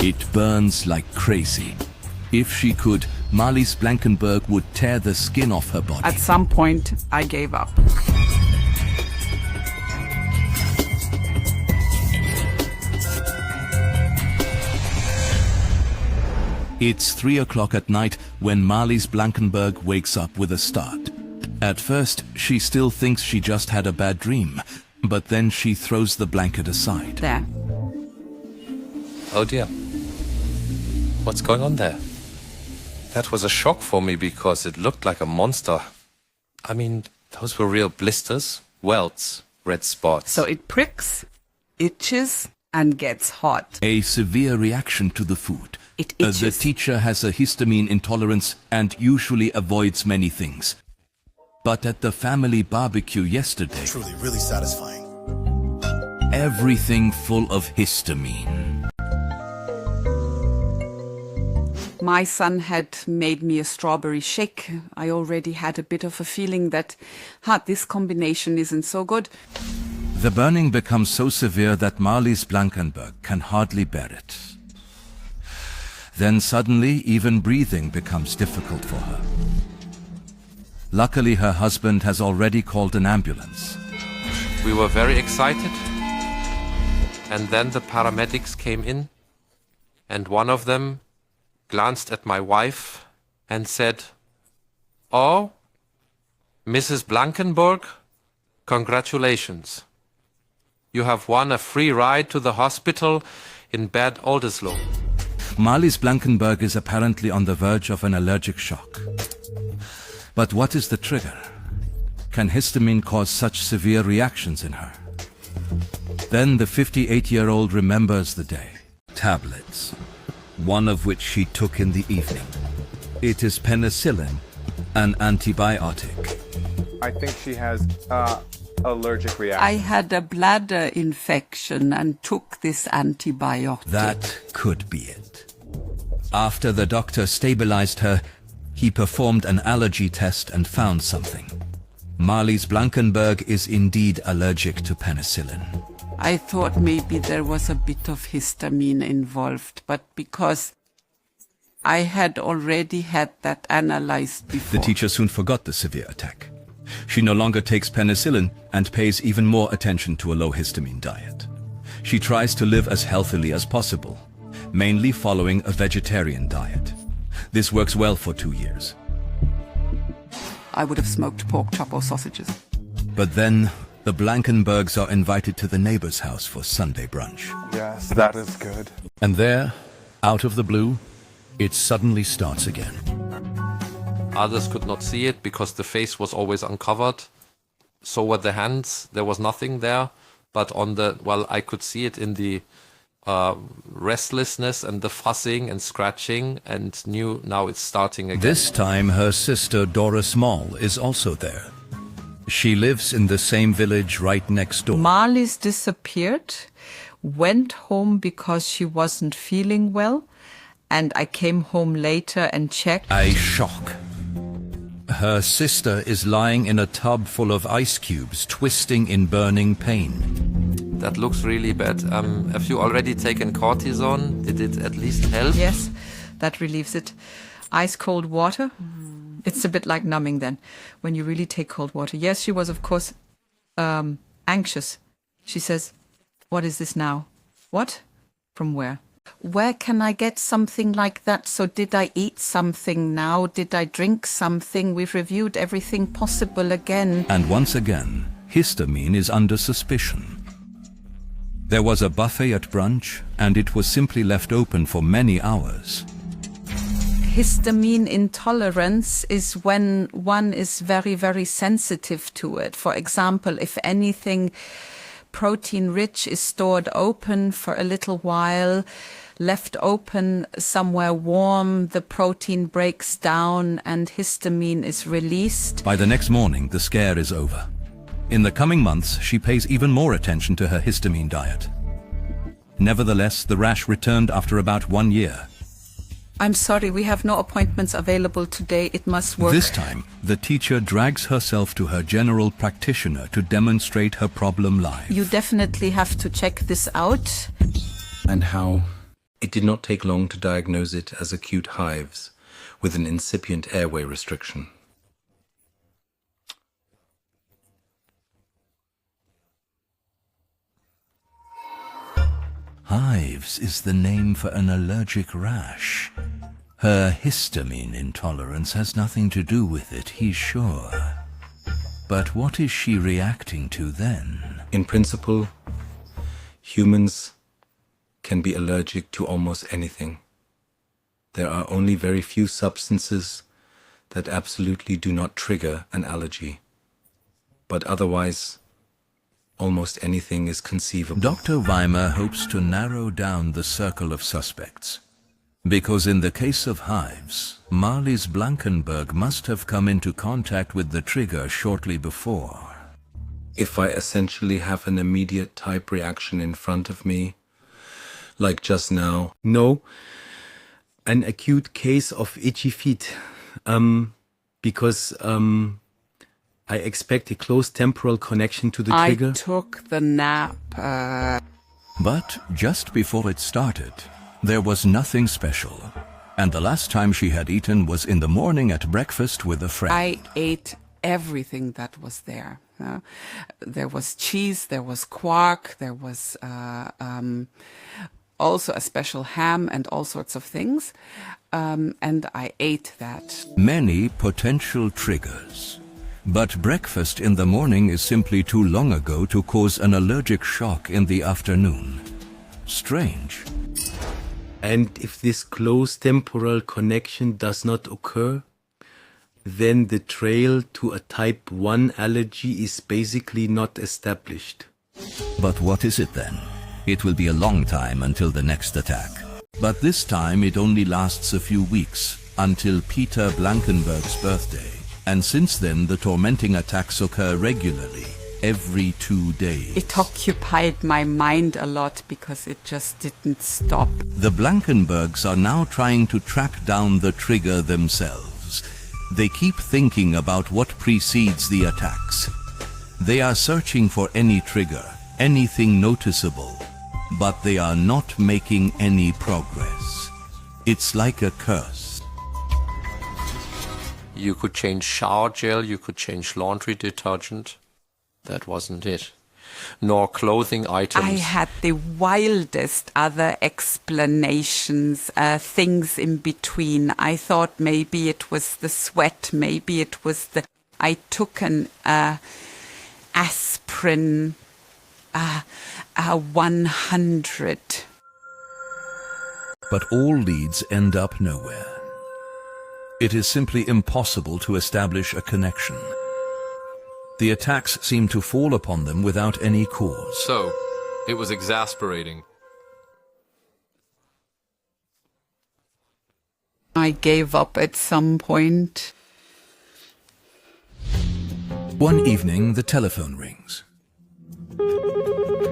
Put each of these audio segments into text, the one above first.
It burns like crazy. If she could, Marlies Blankenberg would tear the skin off her body. At some point, I gave up. It's 3 o'clock at night when Marlies Blankenberg wakes up with a start. At first, she still thinks she just had a bad dream, but then she throws the blanket aside. There. Oh dear. What's going on there? That was a shock for me because it looked like a monster. I mean, those were real blisters, welts, red spots. So it pricks, itches, and gets hot. A severe reaction to the food. It itches. The teacher has a histamine intolerance and usually avoids many things. But at the family barbecue yesterday, Truly, really satisfying. everything full of histamine. My son had made me a strawberry shake. I already had a bit of a feeling that, this combination isn't so good. The burning becomes so severe that Marlies Blankenberg can hardly bear it. Then suddenly, even breathing becomes difficult for her. Luckily, her husband has already called an ambulance. We were very excited. And then the paramedics came in, and one of them glanced at my wife and said, "Oh, Mrs. Blankenberg, congratulations. You have won a free ride to the hospital in Bad Oldesloe." Marlies Blankenberg is apparently on the verge of an allergic shock. But what is the trigger? Can histamine cause such severe reactions in her? Then the 58-year-old remembers the day. Tablets, one of which she took in the evening. It is penicillin, an antibiotic. I think she has allergic reaction. I had a bladder infection and took this antibiotic. That could be it. After the doctor stabilized her, he performed an allergy test and found something. Marlies Blankenberg is indeed allergic to penicillin. I thought maybe there was a bit of histamine involved, but because I had already had that analyzed before. The teacher soon forgot the severe attack. She no longer takes penicillin and pays even more attention to a low histamine diet. She tries to live as healthily as possible, mainly following a vegetarian diet. This works well for 2 years. I would have smoked pork chop or sausages. But then, the Blankenbergs are invited to the neighbor's house for Sunday brunch. Yes, that is good. And there, out of the blue, it suddenly starts again. Others could not see it because the face was always uncovered. So were the hands. There was nothing there. But I could see it in the restlessness and the fussing and scratching, and knew now it's starting again. This time her sister Doris Moll is also there. She lives in the same village right next door. Marlies disappeared, went home because she wasn't feeling well, and I came home later and checked. A shock. Her sister is lying in a tub full of ice cubes, twisting in burning pain. That looks really bad. Have you already taken cortisone? Did it at least help? Yes, that relieves it. Ice cold water. It's a bit like numbing then, when you really take cold water. Yes, she was, of course, anxious. She says, "What is this now?" "What? From where?" "Where can I get something like that? So did I eat something now? Did I drink something?" We've reviewed everything possible again. And once again, histamine is under suspicion. There was a buffet at brunch, and it was simply left open for many hours. Histamine intolerance is when one is very, very sensitive to it. For example, if anything protein-rich is stored open for a little while, left open somewhere warm, the protein breaks down and histamine is released. By the next morning, the scare is over. In the coming months, she pays even more attention to her histamine diet. Nevertheless, the rash returned after about 1 year. "I'm sorry, we have no appointments available today. It must work." This time, the teacher drags herself to her general practitioner to demonstrate her problem live. "You definitely have to check this out." And how It did not take long to diagnose it as acute hives with an incipient airway restriction. Hives is the name for an allergic rash. Her histamine intolerance has nothing to do with it, he's sure. But what is she reacting to then? In principle, humans can be allergic to almost anything. There are only very few substances that absolutely do not trigger an allergy. But otherwise, almost anything is conceivable. Dr. Weimer hopes to narrow down the circle of suspects. Because in the case of hives, Marlies Blankenberg must have come into contact with the trigger shortly before. If I essentially have an immediate type reaction in front of me, like just now, no, an acute case of itchy feet, because I expect a close temporal connection to the trigger. I took the nap. But just before it started, there was nothing special. And the last time she had eaten was in the morning at breakfast with a friend. I ate everything that was there. There was cheese, there was quark, there was also a special ham and all sorts of things. And I ate that. Many potential triggers. But breakfast in the morning is simply too long ago to cause an allergic shock in the afternoon. Strange. And if this close temporal connection does not occur, then the trail to a type 1 allergy is basically not established. But what is it then? It will be a long time until the next attack. But this time it only lasts a few weeks, until Peter Blankenberg's birthday. And since then the tormenting attacks occur regularly, every 2 days. It occupied my mind a lot because it just didn't stop. The Blankenbergs are now trying to track down the trigger themselves. They keep thinking about what precedes the attacks. They are searching for any trigger, anything noticeable, but they are not making any progress. It's like a curse. You could change shower gel, you could change laundry detergent. That wasn't it. Nor clothing items. I had the wildest other explanations, things in between. I thought maybe it was the sweat, maybe it was the... I took an aspirin, 100. But all leads end up nowhere. It is simply impossible to establish a connection. The attacks seem to fall upon them without any cause. So, it was exasperating. I gave up at some point. One evening, the telephone rings.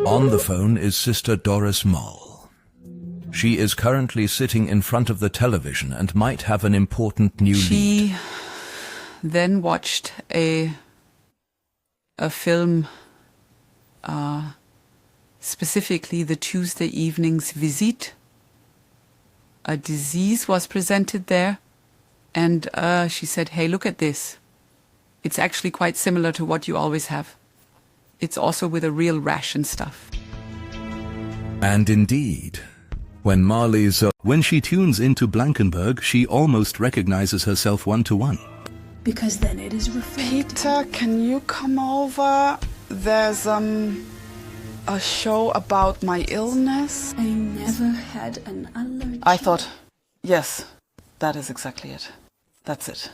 On the phone is Sister Doris Moll. She is currently sitting in front of the television and might have an important new lead. She then watched a film, specifically the Tuesday evening's Visite. A disease was presented there, and she said, hey, look at this. It's actually quite similar to what you always have. It's also with a real rash and stuff. And indeed, when she tunes into Blankenberg, she almost recognizes herself one-to-one. Because then it is reflected. Peter, can you come over? There's a show about my illness. I never had an allergy. I thought, yes, that is exactly it. That's it.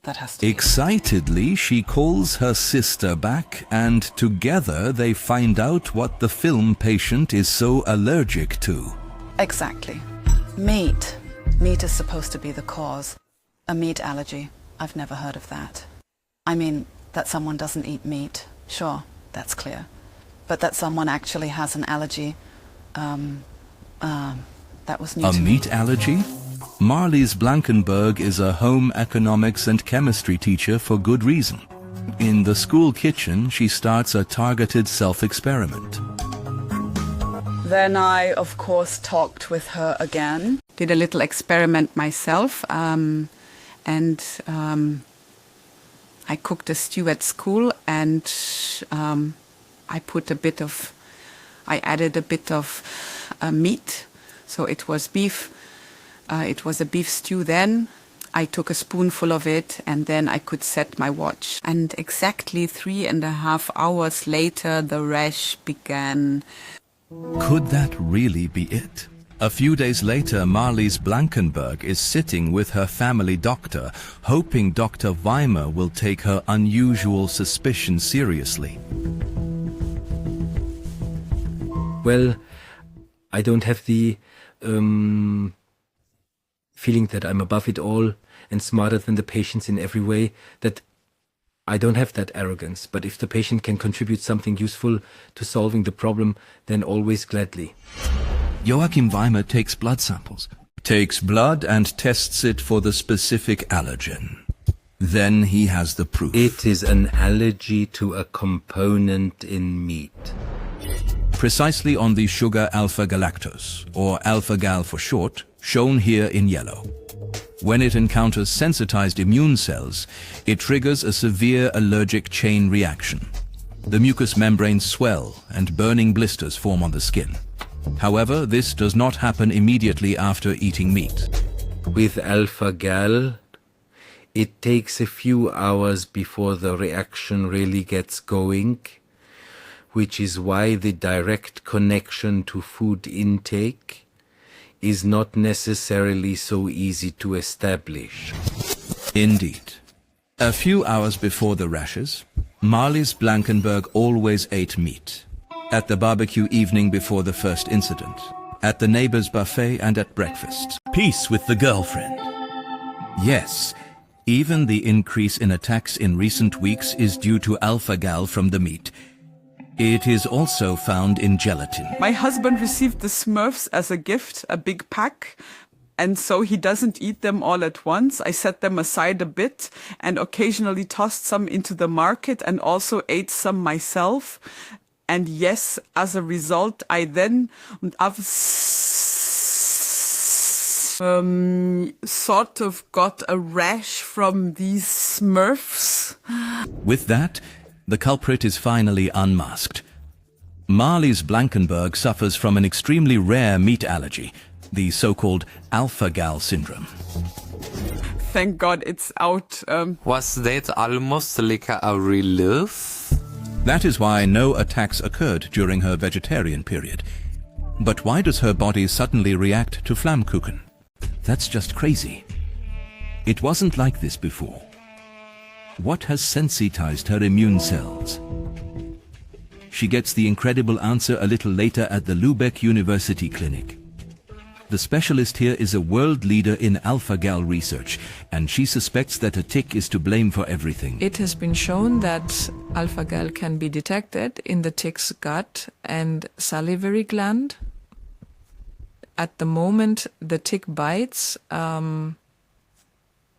That has to be it. Excitedly, she calls her sister back, and together they find out what the film patient is so allergic to. Exactly. Meat. Meat is supposed to be the cause. A meat allergy. I've never heard of that. I mean, that someone doesn't eat meat, sure, that's clear. But that someone actually has an allergy, that was new to me. A meat allergy? Marlies Blankenberg is a home economics and chemistry teacher for good reason. In the school kitchen, she starts a targeted self-experiment. Then I, of course, talked with her again. Did a little experiment myself. And I cooked a stew at school, and I added a bit of meat. So it was beef. It was a beef stew then. I took a spoonful of it, and then I could set my watch. And exactly 3.5 hours later, the rash began. Could that really be it? A few days later, Marlies Blankenberg is sitting with her family doctor, hoping Dr. Weimer will take her unusual suspicion seriously. Well, I don't have the feeling that I'm above it all and smarter than the patients in every way, that I don't have that arrogance. But if the patient can contribute something useful to solving the problem, then always gladly. Joachim Weimer takes blood samples, takes blood and tests it for the specific allergen. Then he has the proof. It is an allergy to a component in meat. Precisely on the sugar alpha-galactose, or alpha-gal for short, shown here in yellow. When it encounters sensitized immune cells, it triggers a severe allergic chain reaction. The mucous membranes swell and burning blisters form on the skin. However, this does not happen immediately after eating meat. With alpha-gal, it takes a few hours before the reaction really gets going, which is why the direct connection to food intake is not necessarily so easy to establish. Indeed. A few hours before the rashes, Marlies Blankenberg always ate meat. At the barbecue evening before the first incident, at the neighbor's buffet and at breakfast. Peace with the girlfriend. Yes, even the increase in attacks in recent weeks is due to alpha-gal from the meat. It is also found in gelatin. My husband received the Smurfs as a gift, a big pack, and so he doesn't eat them all at once. I set them aside a bit and occasionally tossed some into the market and also ate some myself. And yes, as a result, I then sort of got a rash from these Smurfs. With that, the culprit is finally unmasked. Marlies Blankenberg suffers from an extremely rare meat allergy, the so-called alpha-gal syndrome. Thank God it's out. Was that almost like a relief? That is why no attacks occurred during her vegetarian period. But why does her body suddenly react to Flammkuchen? That's just crazy. It wasn't like this before. What has sensitized her immune cells? She gets the incredible answer a little later at the Lübeck University Clinic. The specialist here is a world leader in alpha-gal research, and she suspects that a tick is to blame for everything. It has been shown that alpha-gal can be detected in the tick's gut and salivary gland. At the moment the tick bites,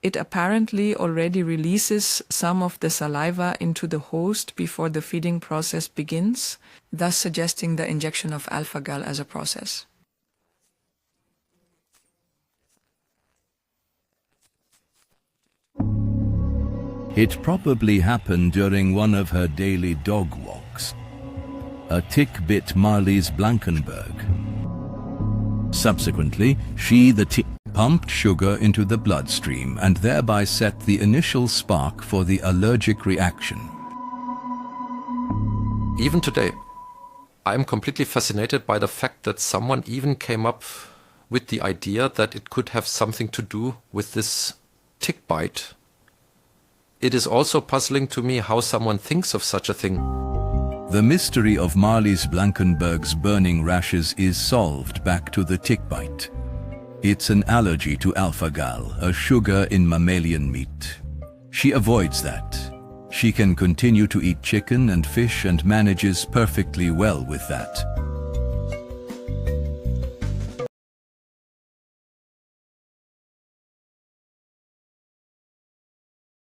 it apparently already releases some of the saliva into the host before the feeding process begins, thus suggesting the injection of alpha-gal as a process. It probably happened during one of her daily dog walks. A tick bit Marlies Blankenberg. Subsequently, she, the tick, pumped sugar into the bloodstream and thereby set the initial spark for the allergic reaction. Even today, I am completely fascinated by the fact that someone even came up with the idea that it could have something to do with this tick bite. It is also puzzling to me how someone thinks of such a thing. The mystery of Marlies Blankenberg's burning rashes is solved back to the tick bite. It's an allergy to alpha-gal, a sugar in mammalian meat. She avoids that. She can continue to eat chicken and fish and manages perfectly well with that.